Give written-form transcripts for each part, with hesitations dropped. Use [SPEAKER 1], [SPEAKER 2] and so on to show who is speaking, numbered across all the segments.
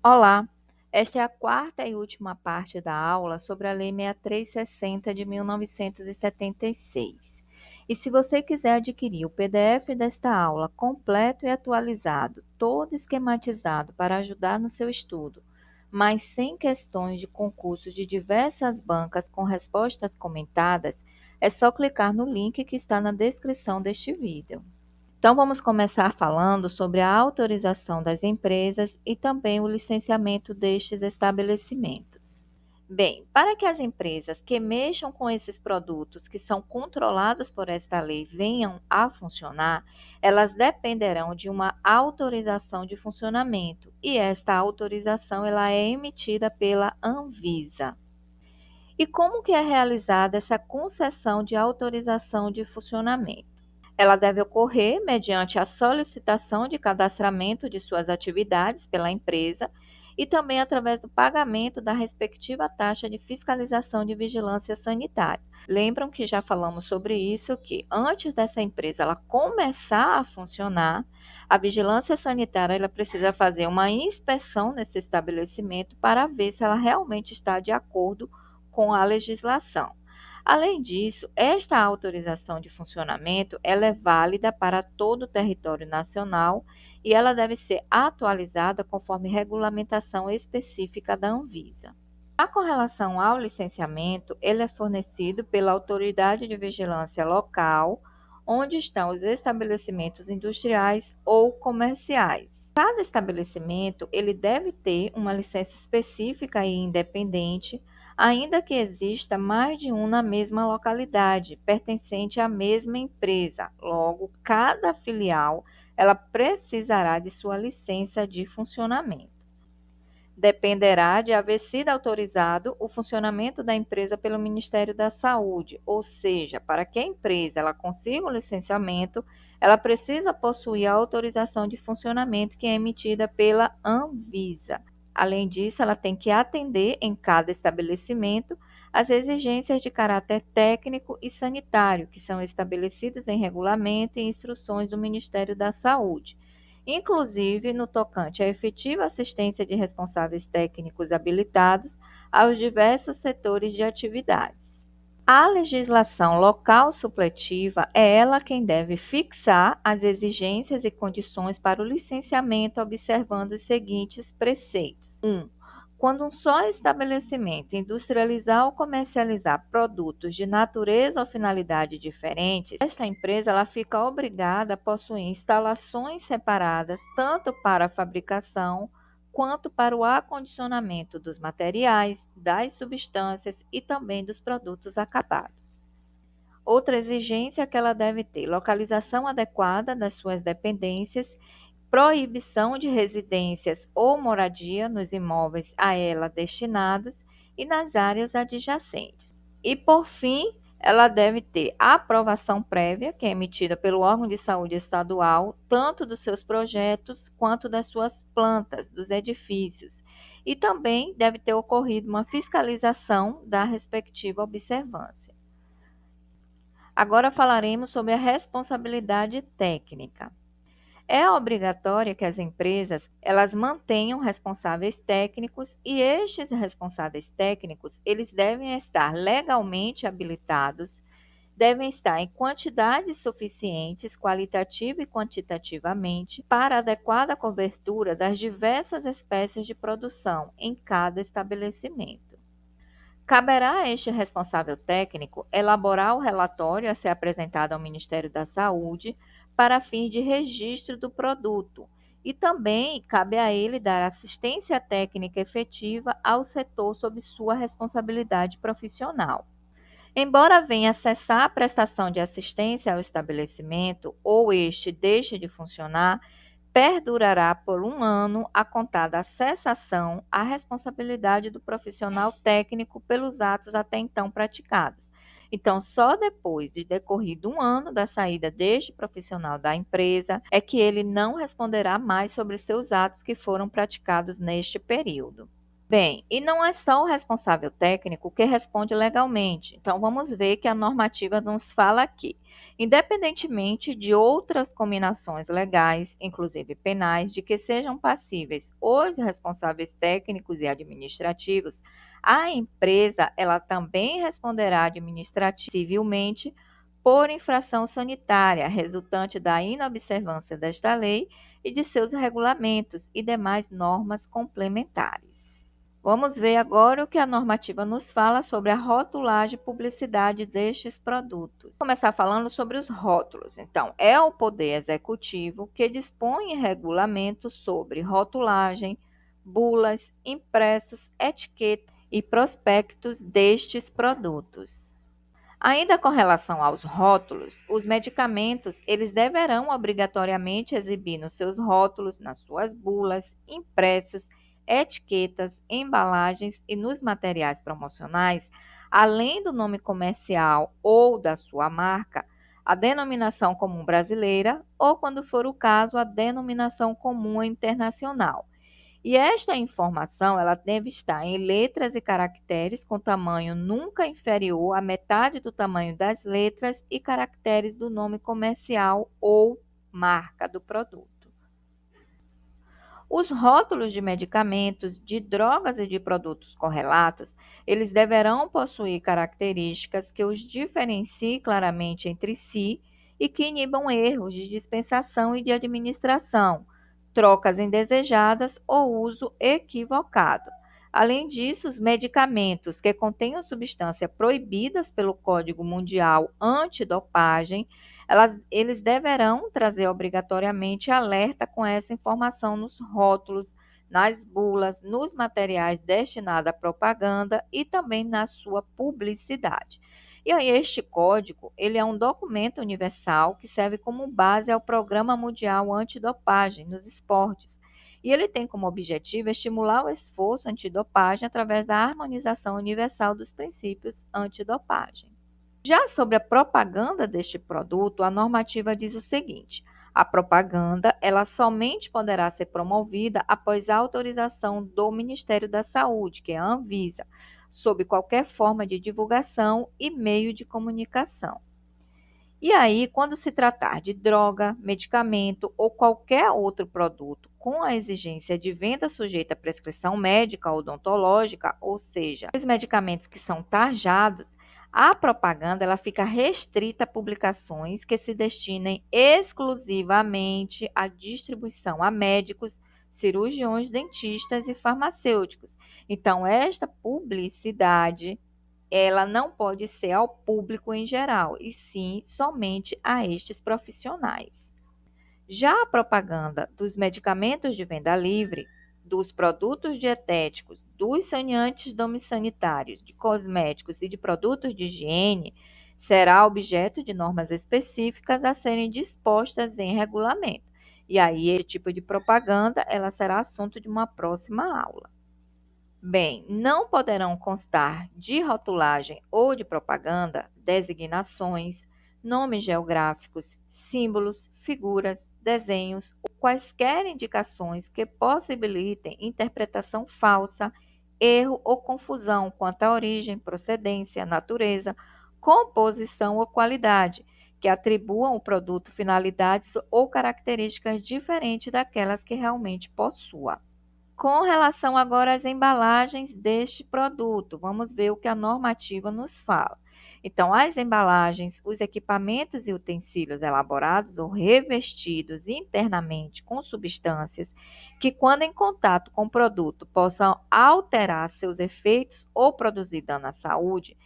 [SPEAKER 1] Olá, esta é a quarta e última parte da aula sobre a Lei 6360 de 1976. E se você quiser adquirir o PDF desta aula completo e atualizado, todo esquematizado para ajudar no seu estudo, mas sem questões de concursos de diversas bancas com respostas comentadas, é só clicar no link que está na descrição deste vídeo. Então, vamos começar falando sobre a autorização das empresas e também o licenciamento destes estabelecimentos. Bem, para que as empresas que mexam com esses produtos que são controlados por esta lei venham a funcionar, elas dependerão de uma autorização de funcionamento, e esta autorização ela é emitida pela Anvisa. E como que é realizada essa concessão de autorização de funcionamento? Ela deve ocorrer mediante a solicitação de cadastramento de suas atividades pela empresa e também através do pagamento da respectiva taxa de fiscalização de vigilância sanitária. Lembram que já falamos sobre isso, que antes dessa empresa ela começar a funcionar, a vigilância sanitária ela precisa fazer uma inspeção nesse estabelecimento para ver se ela realmente está de acordo com a legislação. Além disso, esta autorização de funcionamento ela é válida para todo o território nacional e ela deve ser atualizada conforme regulamentação específica da Anvisa. Já com relação ao licenciamento, ele é fornecido pela Autoridade de Vigilância Local, onde estão os estabelecimentos industriais ou comerciais. Cada estabelecimento ele deve ter uma licença específica e independente, ainda que exista mais de um na mesma localidade, pertencente à mesma empresa. Logo, cada filial ela precisará de sua licença de funcionamento. Dependerá de haver sido autorizado o funcionamento da empresa pelo Ministério da Saúde, ou seja, para que a empresa ela consiga o licenciamento, ela precisa possuir a autorização de funcionamento que é emitida pela Anvisa. Além disso, ela tem que atender em cada estabelecimento as exigências de caráter técnico e sanitário, que são estabelecidos em regulamento e instruções do Ministério da Saúde, inclusive no tocante à efetiva assistência de responsáveis técnicos habilitados aos diversos setores de atividades. A legislação local supletiva é ela quem deve fixar as exigências e condições para o licenciamento, observando os seguintes preceitos. 1. Quando um só estabelecimento industrializar ou comercializar produtos de natureza ou finalidade diferentes, esta empresa ela fica obrigada a possuir instalações separadas tanto para a fabricação quanto para o acondicionamento dos materiais, das substâncias e também dos produtos acabados. Outra exigência é que ela deve ter localização adequada das suas dependências, proibição de residências ou moradia nos imóveis a ela destinados e nas áreas adjacentes. E, por fim, ela deve ter a aprovação prévia, que é emitida pelo órgão de saúde estadual, tanto dos seus projetos quanto das suas plantas, dos edifícios. E também deve ter ocorrido uma fiscalização da respectiva observância. Agora falaremos sobre a responsabilidade técnica. É obrigatório que as empresas elas mantenham responsáveis técnicos e estes responsáveis técnicos eles devem estar legalmente habilitados, devem estar em quantidades suficientes, qualitativa e quantitativamente, para adequada cobertura das diversas espécies de produção em cada estabelecimento. Caberá a este responsável técnico elaborar o relatório a ser apresentado ao Ministério da Saúde para fins de registro do produto e também cabe a ele dar assistência técnica efetiva ao setor sob sua responsabilidade profissional. Embora venha cessar a prestação de assistência ao estabelecimento ou este deixe de funcionar, perdurará por 1 ano a contar da cessação a responsabilidade do profissional técnico pelos atos até então praticados. Então, só depois de decorrido 1 ano da saída deste profissional da empresa é que ele não responderá mais sobre os seus atos que foram praticados neste período. Bem, e não é só o responsável técnico que responde legalmente. Então, vamos ver que a normativa nos fala aqui. independentemente de outras combinações legais, inclusive penais, de que sejam passíveis os responsáveis técnicos e administrativos. A empresa, ela também responderá administrativamente, civilmente, por infração sanitária resultante da inobservância desta lei e de seus regulamentos e demais normas complementares. Vamos ver agora o que a normativa nos fala sobre a rotulagem e publicidade destes produtos. Vou começar falando sobre os rótulos. Então, é o Poder Executivo que dispõe em regulamentos sobre rotulagem, bulas, impressos, etiquetas e prospectos destes produtos. Ainda com relação aos rótulos, os medicamentos, eles deverão obrigatoriamente exibir nos seus rótulos, nas suas bulas, impressas, etiquetas, embalagens e nos materiais promocionais, além do nome comercial ou da sua marca, a denominação comum brasileira ou, quando for o caso, a denominação comum internacional. E esta informação ela deve estar em letras e caracteres com tamanho nunca inferior à metade do tamanho das letras e caracteres do nome comercial ou marca do produto. Os rótulos de medicamentos, de drogas e de produtos correlatos, eles deverão possuir características que os diferenciem claramente entre si e que inibam erros de dispensação e de administração, trocas indesejadas ou uso equivocado. Além disso, os medicamentos que contenham substâncias proibidas pelo Código Mundial Antidopagem, eles deverão trazer obrigatoriamente alerta com essa informação nos rótulos, nas bulas, nos materiais destinados à propaganda e também na sua publicidade. E aí este código, ele é um documento universal que serve como base ao Programa Mundial Antidopagem nos esportes. E ele tem como objetivo estimular o esforço antidopagem através da harmonização universal dos princípios antidopagem. Já sobre a propaganda deste produto, a normativa diz o seguinte: a propaganda, ela somente poderá ser promovida após a autorização do Ministério da Saúde, que é a Anvisa, sob qualquer forma de divulgação e meio de comunicação. E aí, quando se tratar de droga, medicamento ou qualquer outro produto com a exigência de venda sujeita à prescrição médica ou odontológica, ou seja, os medicamentos que são tarjados, a propaganda ela fica restrita a publicações que se destinem exclusivamente à distribuição a médicos, cirurgiões, dentistas e farmacêuticos. Então, esta publicidade ela não pode ser ao público em geral, e sim somente a estes profissionais. Já a propaganda dos medicamentos de venda livre, dos produtos dietéticos, dos saneantes domissanitários, de cosméticos e de produtos de higiene, será objeto de normas específicas a serem dispostas em regulamento. E aí, esse tipo de propaganda, ela será assunto de uma próxima aula. Bem, não poderão constar de rotulagem ou de propaganda designações, nomes geográficos, símbolos, figuras, desenhos ou quaisquer indicações que possibilitem interpretação falsa, erro ou confusão quanto à origem, procedência, natureza, composição ou qualidade, que atribuam ao produto finalidades ou características diferentes daquelas que realmente possua. Com relação agora às embalagens deste produto, vamos ver o que a normativa nos fala. Então, as embalagens, os equipamentos e utensílios elaborados ou revestidos internamente com substâncias que, quando em contato com o produto, possam alterar seus efeitos ou produzir dano à saúde,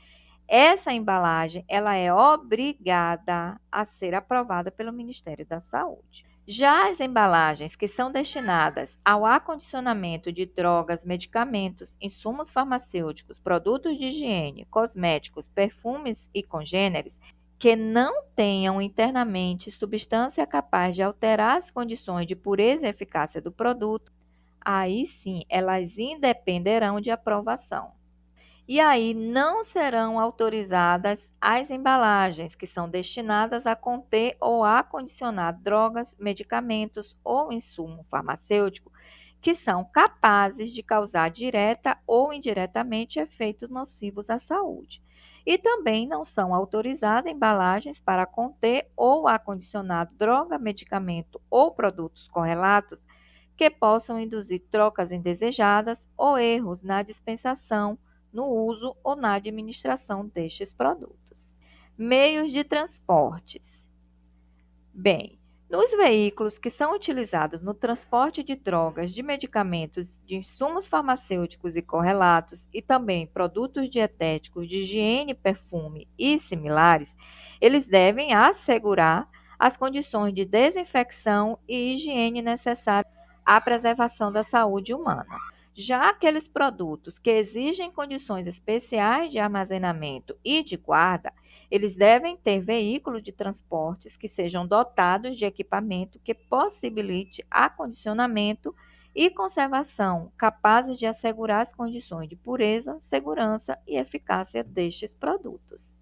[SPEAKER 1] essa embalagem ela é obrigada a ser aprovada pelo Ministério da Saúde. Já as embalagens que são destinadas ao acondicionamento de drogas, medicamentos, insumos farmacêuticos, produtos de higiene, cosméticos, perfumes e congêneres, que não tenham internamente substância capaz de alterar as condições de pureza e eficácia do produto, aí sim elas independerão de aprovação. E aí não serão autorizadas as embalagens que são destinadas a conter ou a acondicionar drogas, medicamentos ou insumo farmacêutico que são capazes de causar direta ou indiretamente efeitos nocivos à saúde. E também não são autorizadas embalagens para conter ou acondicionar droga, medicamento ou produtos correlatos que possam induzir trocas indesejadas ou erros na dispensação, no uso ou na administração destes produtos. Meios de transportes. Bem, nos veículos que são utilizados no transporte de drogas, de medicamentos, de insumos farmacêuticos e correlatos e também produtos dietéticos de higiene, perfume e similares, eles devem assegurar as condições de desinfecção e higiene necessárias à preservação da saúde humana. Já aqueles produtos que exigem condições especiais de armazenamento e de guarda, eles devem ter veículos de transportes que sejam dotados de equipamento que possibilite acondicionamento e conservação, capazes de assegurar as condições de pureza, segurança e eficácia destes produtos.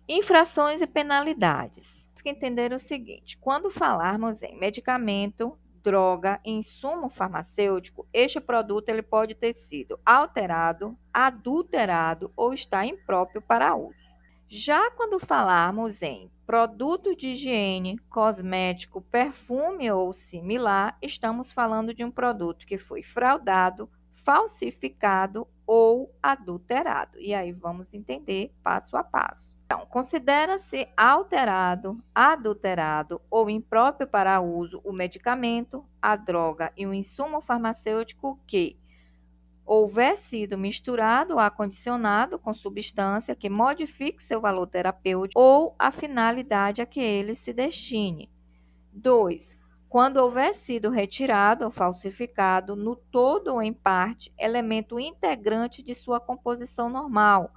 [SPEAKER 1] Infrações e penalidades. Temos que entender o seguinte: quando falarmos em medicamento, droga e insumo farmacêutico, este produto ele pode ter sido alterado, adulterado ou estar impróprio para uso. Já quando falarmos em produto de higiene, cosmético, perfume ou similar, estamos falando de um produto que foi fraudado, falsificado ou adulterado. E aí vamos entender passo a passo. Então, considera-se alterado, adulterado ou impróprio para uso o medicamento, a droga e o insumo farmacêutico que houver sido misturado ou acondicionado com substância que modifique seu valor terapêutico ou a finalidade a que ele se destine. 2. Quando houver sido retirado ou falsificado, no todo ou em parte, elemento integrante de sua composição normal,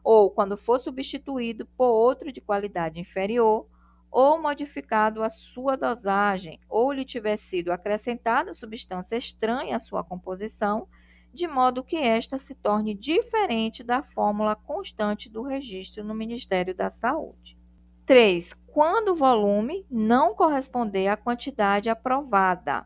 [SPEAKER 1] ou quando for substituído por outro de qualidade inferior, ou modificado a sua dosagem, ou lhe tiver sido acrescentada substância estranha à sua composição, de modo que esta se torne diferente da fórmula constante do registro no Ministério da Saúde. 3. Quando o volume não corresponder à quantidade aprovada.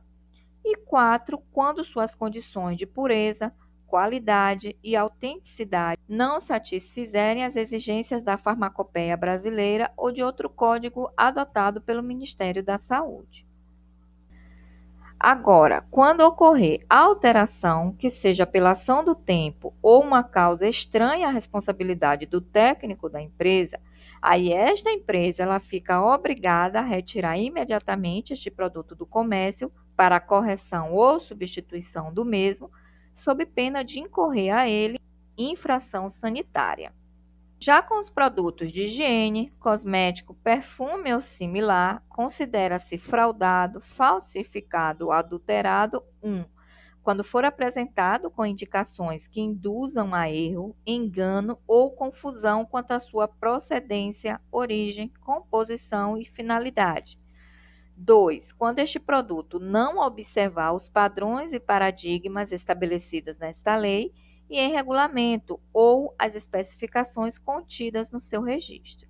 [SPEAKER 1] E 4. Quando suas condições de pureza, qualidade e autenticidade não satisfizerem as exigências da farmacopeia brasileira ou de outro código adotado pelo Ministério da Saúde. Agora, quando ocorrer alteração, que seja pela ação do tempo ou uma causa estranha à responsabilidade do técnico da empresa, aí esta empresa ela fica obrigada a retirar imediatamente este produto do comércio para a correção ou substituição do mesmo, sob pena de incorrer a ele infração sanitária. Já com os produtos de higiene, cosmético, perfume ou similar, considera-se fraudado, falsificado ou adulterado 1. Quando for apresentado com indicações que induzam a erro, engano ou confusão quanto à sua procedência, origem, composição e finalidade. 2. Quando este produto não observar os padrões e paradigmas estabelecidos nesta lei e em regulamento ou as especificações contidas no seu registro.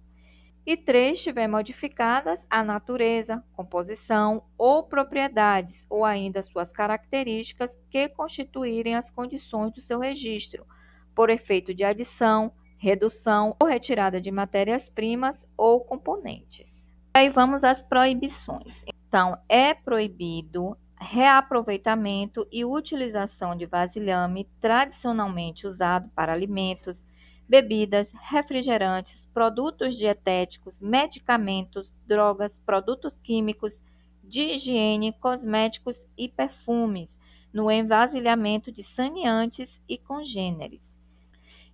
[SPEAKER 1] E 3. Estiver modificadas a natureza, composição ou propriedades, ou ainda suas características que constituírem as condições do seu registro, por efeito de adição, redução ou retirada de matérias-primas ou componentes. Aí vamos às proibições. Então, é proibido reaproveitamento e utilização de vasilhame tradicionalmente usado para alimentos, bebidas, refrigerantes, produtos dietéticos, medicamentos, drogas, produtos químicos, de higiene, cosméticos e perfumes, no envasilhamento de saneantes e congêneres.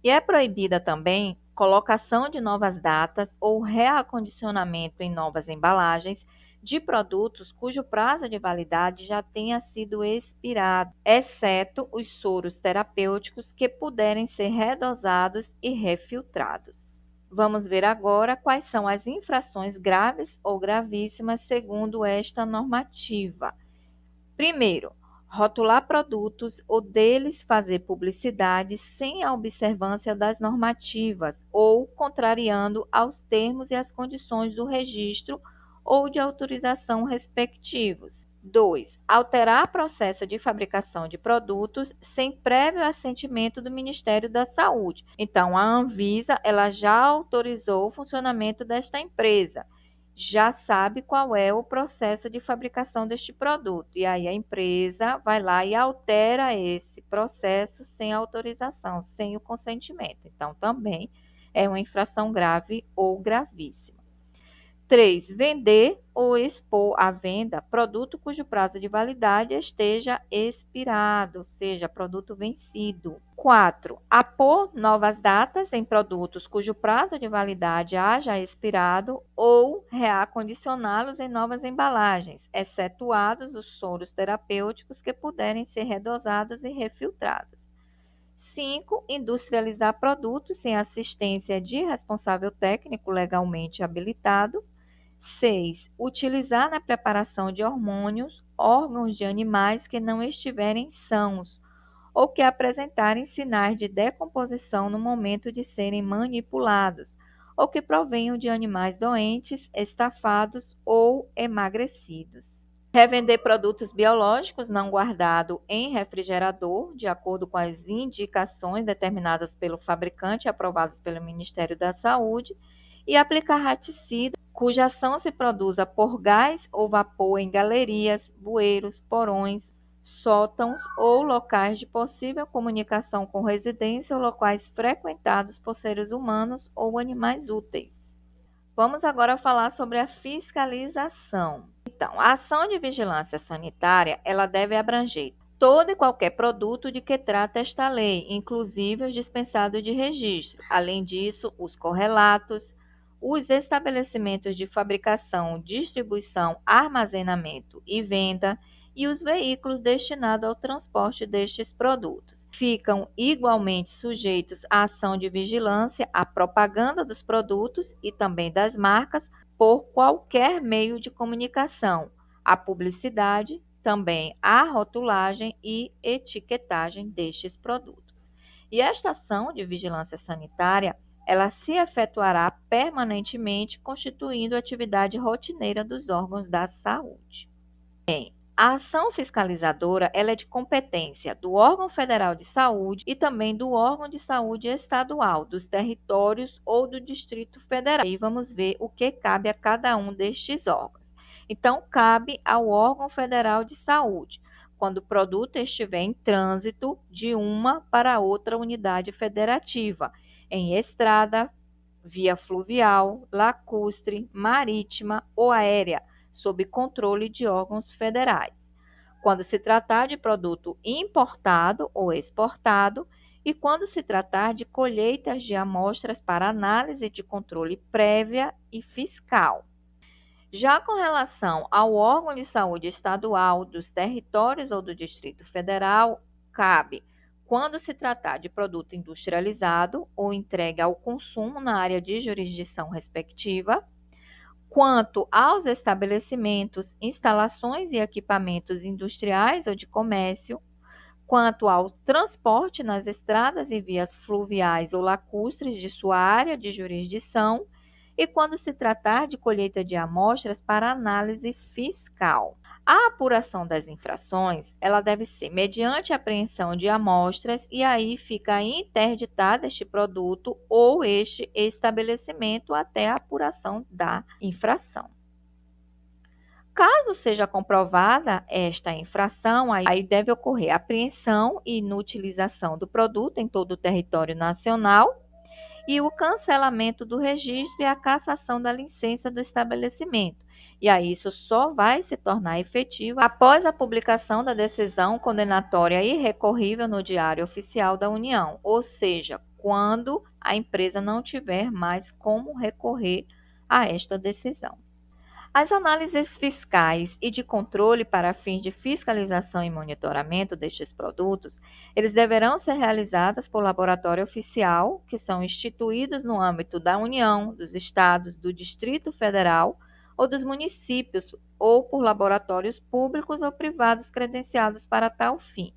[SPEAKER 1] E é proibida também colocação de novas datas ou reacondicionamento em novas embalagens de produtos cujo prazo de validade já tenha sido expirado, exceto os soros terapêuticos que puderem ser redosados e refiltrados. Vamos ver agora quais são as infrações graves ou gravíssimas segundo esta normativa. Primeiro, rotular produtos ou deles fazer publicidade sem a observância das normativas ou contrariando aos termos e às condições do registro ou de autorização respectivos. 2. Alterar processo de fabricação de produtos sem prévio assentimento do Ministério da Saúde. Então, a Anvisa, ela já autorizou o funcionamento desta empresa, já sabe qual é o processo de fabricação deste produto. E aí a empresa vai lá e altera esse processo sem autorização, sem o consentimento. Então, também é uma infração grave ou gravíssima. 3. Vender ou expor à venda produto cujo prazo de validade esteja expirado, ou seja, produto vencido. 4. Apor novas datas em produtos cujo prazo de validade haja expirado ou reacondicioná-los em novas embalagens, excetuados os soros terapêuticos que puderem ser redosados e refiltrados. 5. Industrializar produtos sem assistência de responsável técnico legalmente habilitado. 6. Utilizar na preparação de hormônios órgãos de animais que não estiverem sãos ou que apresentarem sinais de decomposição no momento de serem manipulados, ou que provenham de animais doentes, estafados ou emagrecidos. Revender produtos biológicos não guardados em refrigerador, de acordo com as indicações determinadas pelo fabricante e aprovadas pelo Ministério da Saúde, e aplicar raticida, cuja ação se produza por gás ou vapor em galerias, bueiros, porões, sótãos ou locais de possível comunicação com residência ou locais frequentados por seres humanos ou animais úteis. Vamos agora falar sobre a fiscalização. Então, a ação de vigilância sanitária, ela deve abranger todo e qualquer produto de que trata esta lei, inclusive os dispensados de registro. Além disso, os correlatos, os estabelecimentos de fabricação, distribuição, armazenamento e venda e os veículos destinados ao transporte destes produtos. Ficam igualmente sujeitos à ação de vigilância à propaganda dos produtos e também das marcas por qualquer meio de comunicação, à publicidade, também à rotulagem e etiquetagem destes produtos. E esta ação de vigilância sanitária, ela se efetuará permanentemente, constituindo atividade rotineira dos órgãos da saúde. A ação fiscalizadora, ela é de competência do órgão federal de saúde e também do órgão de saúde estadual, dos territórios ou do Distrito Federal. E vamos ver o que cabe a cada um destes órgãos. Então, cabe ao órgão federal de saúde, quando o produto estiver em trânsito de uma para outra unidade federativa, em estrada, via fluvial, lacustre, marítima ou aérea, sob controle de órgãos federais. Quando se tratar de produto importado ou exportado e quando se tratar de colheitas de amostras para análise de controle prévia e fiscal. Já com relação ao órgão de saúde estadual, dos territórios ou do Distrito Federal, cabe quando se tratar de produto industrializado ou entregue ao consumo na área de jurisdição respectiva, quanto aos estabelecimentos, instalações e equipamentos industriais ou de comércio, quanto ao transporte nas estradas e vias fluviais ou lacustres de sua área de jurisdição, e quando se tratar de colheita de amostras para análise fiscal. A apuração das infrações, ela deve ser mediante apreensão de amostras e aí fica interditado este produto ou este estabelecimento até a apuração da infração. Caso seja comprovada esta infração, aí deve ocorrer apreensão e inutilização do produto em todo o território nacional e o cancelamento do registro e a cassação da licença do estabelecimento. E aí isso só vai se tornar efetivo após a publicação da decisão condenatória irrecorrível no Diário Oficial da União, ou seja, quando a empresa não tiver mais como recorrer a esta decisão. As análises fiscais e de controle para fins de fiscalização e monitoramento destes produtos, eles deverão ser realizadas por laboratório oficial, que são instituídos no âmbito da União, dos Estados, do Distrito Federal ou dos municípios, ou por laboratórios públicos ou privados credenciados para tal fim.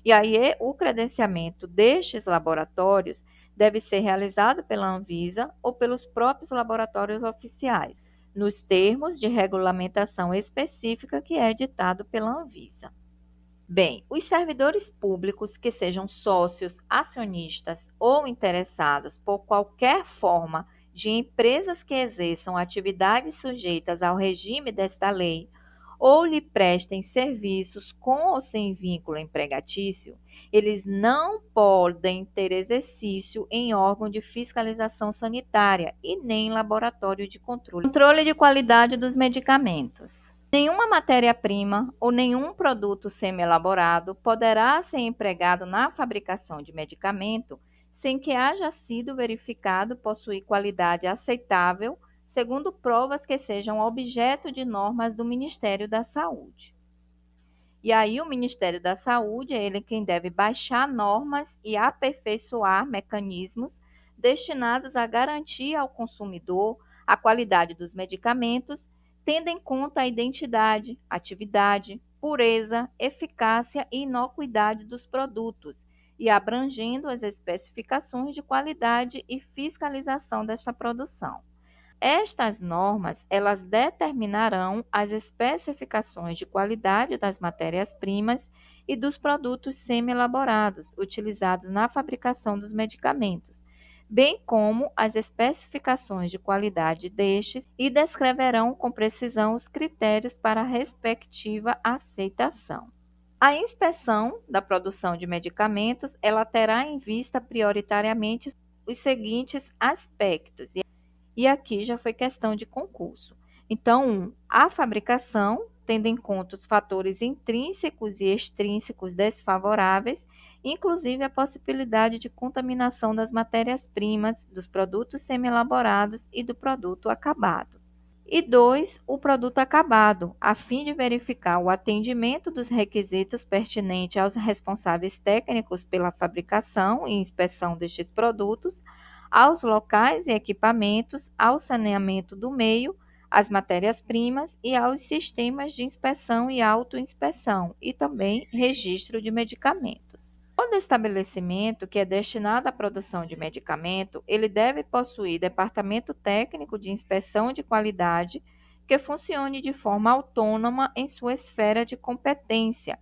[SPEAKER 1] E aí, o credenciamento destes laboratórios deve ser realizado pela Anvisa ou pelos próprios laboratórios oficiais. nos termos de regulamentação específica que é ditado pela Anvisa. Bem, os servidores públicos que sejam sócios, acionistas ou interessados por qualquer forma de empresas que exerçam atividades sujeitas ao regime desta lei ou lhe prestem serviços com ou sem vínculo empregatício, eles não podem ter exercício em órgão de fiscalização sanitária e nem laboratório de controle. Controle de qualidade dos medicamentos. Nenhuma matéria-prima ou nenhum produto semi-elaborado poderá ser empregado na fabricação de medicamento sem que haja sido verificado possuir qualidade aceitável, segundo provas que sejam objeto de normas do Ministério da Saúde. E aí o Ministério da Saúde é ele quem deve baixar normas e aperfeiçoar mecanismos destinados a garantir ao consumidor a qualidade dos medicamentos, tendo em conta a identidade, atividade, pureza, eficácia e inocuidade dos produtos e abrangendo as especificações de qualidade e fiscalização desta produção. Estas normas, elas determinarão as especificações de qualidade das matérias-primas e dos produtos semi-elaborados utilizados na fabricação dos medicamentos, bem como as especificações de qualidade destes e descreverão com precisão os critérios para a respectiva aceitação. A inspeção da produção de medicamentos, ela terá em vista prioritariamente os seguintes aspectos. E aqui já foi questão de concurso. Então, a fabricação, tendo em conta os fatores intrínsecos e extrínsecos desfavoráveis, inclusive a possibilidade de contaminação das matérias-primas, dos produtos semi-elaborados e do produto acabado. E 2, o produto acabado, a fim de verificar o atendimento dos requisitos pertinentes aos responsáveis técnicos pela fabricação e inspeção destes produtos, aos locais e equipamentos, ao saneamento do meio, às matérias-primas e aos sistemas de inspeção e autoinspeção, e também registro de medicamentos. Todo estabelecimento que é destinado à produção de medicamento, ele deve possuir departamento técnico de inspeção de qualidade que funcione de forma autônoma em sua esfera de competência,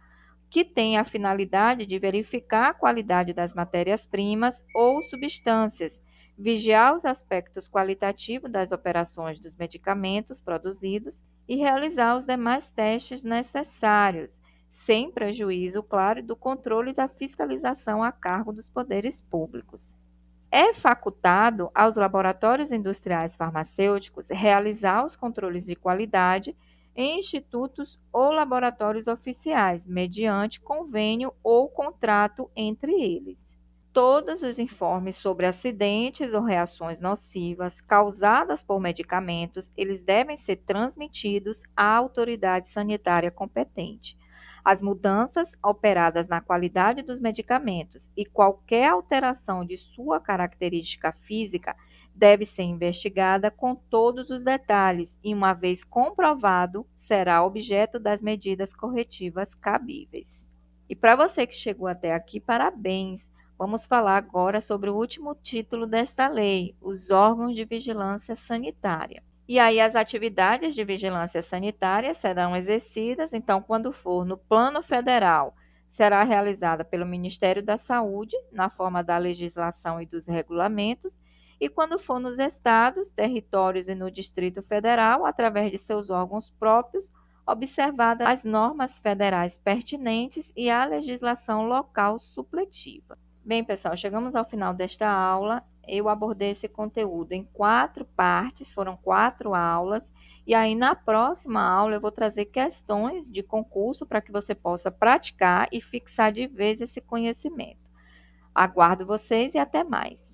[SPEAKER 1] que tem a finalidade de verificar a qualidade das matérias-primas ou substâncias, vigiar os aspectos qualitativos das operações dos medicamentos produzidos e realizar os demais testes necessários, sem prejuízo, claro, do controle e da fiscalização a cargo dos poderes públicos. É facultado aos laboratórios industriais farmacêuticos realizar os controles de qualidade em institutos ou laboratórios oficiais, mediante convênio ou contrato entre eles. Todos os informes sobre acidentes ou reações nocivas causadas por medicamentos, eles devem ser transmitidos à autoridade sanitária competente. As mudanças operadas na qualidade dos medicamentos e qualquer alteração de sua característica física deve ser investigada com todos os detalhes e, uma vez comprovado, será objeto das medidas corretivas cabíveis. E para você que chegou até aqui, parabéns! Vamos falar agora sobre o último título desta lei, os órgãos de vigilância sanitária. E aí as atividades de vigilância sanitária serão exercidas, então, quando for no plano federal, será realizada pelo Ministério da Saúde, na forma da legislação e dos regulamentos, e quando for nos estados, territórios e no Distrito Federal, através de seus órgãos próprios, observadas as normas federais pertinentes e a legislação local supletiva. Bem, pessoal, chegamos ao final desta aula. Eu abordei esse conteúdo em 4 partes, foram 4 aulas, e aí na próxima aula eu vou trazer questões de concurso para que você possa praticar e fixar de vez esse conhecimento. Aguardo vocês e até mais.